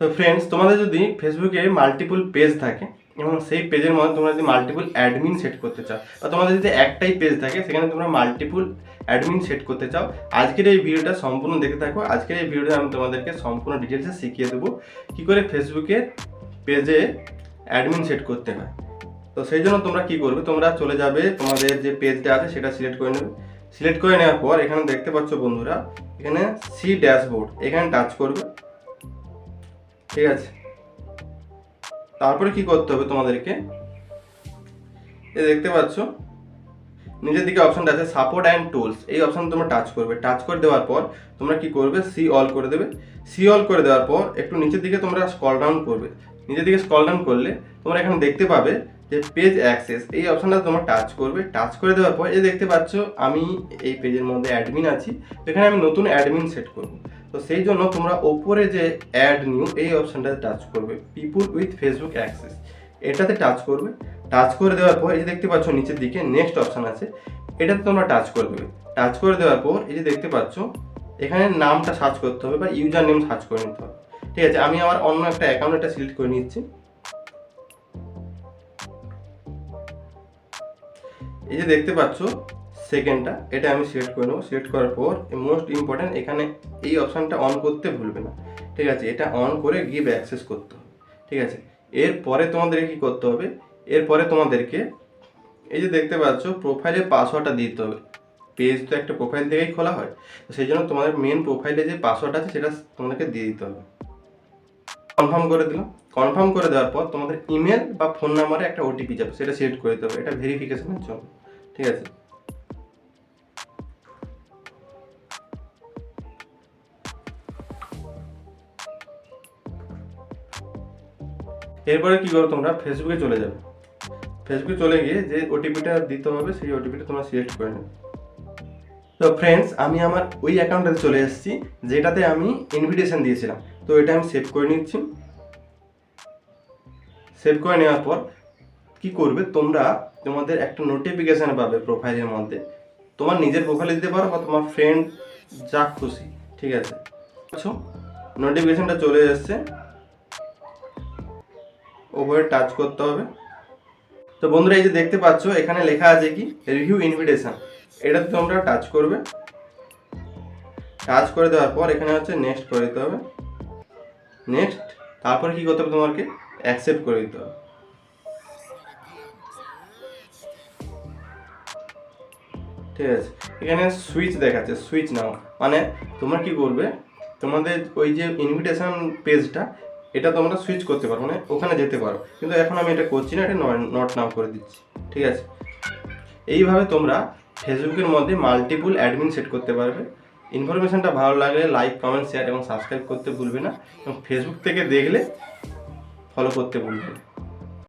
তো ফ্রেন্ডস, তোমাদের যদি ফেসবুকে মাল্টিপল পেজ থাকে এবং সেই পেজের মধ্যে তোমরা যদি মাল্টিপল অ্যাডমিন সেট করতে চাও, বা তোমাদের যদি একটাই পেজ থাকে সেখানে তোমরা মাল্টিপল অ্যাডমিন সেট করতে চাও, আজকের এই ভিডিওটা সম্পূর্ণ দেখে থাকো। আজকের এই ভিডিওতে আমি তোমাদেরকে সম্পূর্ণ ডিটেলসে শিখিয়ে দেবো কী করে ফেসবুকের পেজে অ্যাডমিন সেট করতে হয়। তো সেই জন্য তোমরা কি করবে, তোমরা চলে যাবে তোমাদের যে পেজটা আছে সেটা সিলেক্ট করে নেবে। সিলেক্ট করে নেওয়ার পর এখানে দেখতে পাচ্ছ বন্ধুরা, এখানে সি ড্যাশবোর্ড, এখানে টাচ করবে। ঠিক আছে, তারপরে কি করতে হবে তোমাদেরকে, দেখতে পাচ্ছ নিচের দিকে অপশনটা আছে সাপোর্ট অ্যান্ড টুলস, এই অপশন তোমরা টাচ করবে। টাচ করে দেওয়ার পর তোমরা কি করবে, সি অল করে দেবে। সি অল করে দেওয়ার পর একটু নিচের দিকে তোমরা স্ক্রল ডাউন করবে। নিচের দিকে স্ক্রল ডাউন করলে তোমরা এখানে দেখতে পাবে যে পেজ অ্যাক্সেস, এই অপশনটা তোমরা টাচ করবে। টাচ করে দেওয়ার পর এই দেখতে পাচ্ছ আমি এই পেজের মধ্যে অ্যাডমিন আছি, এখানে আমি নতুন অ্যাডমিন সেট করব। তো সেই জন্য তোমরা ওপরে যে অ্যাড নিউ এই অপশনটাতে টাচ করবে, পিপুল উইথ ফেসবুক অ্যাক্সেস, এটাতে টাচ করবে। টাচ করে দেওয়ার পর এই যে দেখতে পাচ্ছ নিচের দিকে নেক্সট অপশন আছে, এটাতে তোমরা টাচ করে দেবে। টাচ করে দেওয়ার পর এই যে দেখতে পাচ্ছ এখানে নামটা সার্চ করতে হবে বা ইউজার নেম সার্চ করে নিতে হবে। ঠিক আছে, আমি আমার অন্য একটা অ্যাকাউন্ট এটা সিলেক্ট করে নিচ্ছি। এই যে দেখতে পাচ্ছ সেকেন্ডটা, এটা আমি সিলেক্ট করে নেবো। সিলেক্ট করার পর মোস্ট ইম্পর্টেন্ট এখানে এই অপশানটা অন করতে ভুলবে না। ঠিক আছে, এটা অন করে গিভ অ্যাক্সেস করতে হবে। ঠিক আছে, এরপরে তোমাদেরকে কী করতে হবে, এরপরে তোমাদেরকে এই যে দেখতে পাচ্ছ প্রোফাইলে পাসওয়ার্ডটা দিতে হবে। পেজ তো একটা প্রোফাইল থেকেই খোলা হয়, তো সেই জন্য তোমাদের মেন প্রোফাইলে যে পাসওয়ার্ড আছে সেটা তোমাদেরকে দিয়ে দিতে হবে। কনফার্ম করে দিলাম। কনফার্ম করে দেওয়ার পর তোমাদের ইমেল বা ফোন নাম্বারে একটা ওটিপি যাবে, সেটা সিলেক্ট করে দিতে হবে, এটা ভেরিফিকেশনের জন্য। ঠিক আছে, এরপরে কি করো, তোমরা ফেসবুকে চলে যাবে। ফেসবুকে চলে গিয়ে যে ওটিপিটা দিতে হবে সেই ওটিপিটা তোমরা সিলেক্ট করে নেবে। তো ফ্রেন্ডস, আমি আমার ওই অ্যাকাউন্টটাতে চলে এসেছি যেটাতে আমি ইনভিটেশন দিয়েছিলাম। তো এটা আমি সেভ করে নিচ্ছি। সেভ করে নেওয়ার পর কি করবে, তোমরা তোমাদের একটা নোটিফিকেশান পাবে প্রোফাইলের মধ্যে। তোমার নিজের প্রোফাইলে দিতে পারো বা তোমার ফ্রেন্ড যা খুশি। ঠিক আছে, নোটিফিকেশানটা চলে এসছে, ওপরে টাচ করতে হবে। তো বন্ধুরা, এই যে দেখতে পাচ্ছ এখানে লেখা আছে কি রিভিউ ইনভিটেশন, এটাতে তোমরা টাচ করবে। টাচ করে দেওয়ার পর এখানে হচ্ছে নেক্সট করে দিতে হবে। নেক্সট, তারপরে কি করতে হবে, তোমাকে অ্যাকসেপ্ট করে দিতে হবে। ঠিক আছে, এখানে সুইচ দেখাচ্ছে, সুইচ নাও মানে তোমরা কি করবে, তোমাদের ওই যে ইনভিটেশন পেজটা এটা তোমরা সুইচ করতে পারো, মানে ওখানে যেতে পারো। কিন্তু এখন আমি এটা করছি না, এটা নট নাও করে দিচ্ছি। ঠিক আছে, এইভাবে তোমরা ফেসবুকের মধ্যে মাল্টিপল অ্যাডমিন সেট করতে পারবে। ইনফরমেশনটা ভালো লাগলে লাইক, কমেন্ট, শেয়ার এবং সাবস্ক্রাইব করতে ভুলবে না, এবং ফেসবুক থেকে দেখলে ফলো করতে ভুলবে না।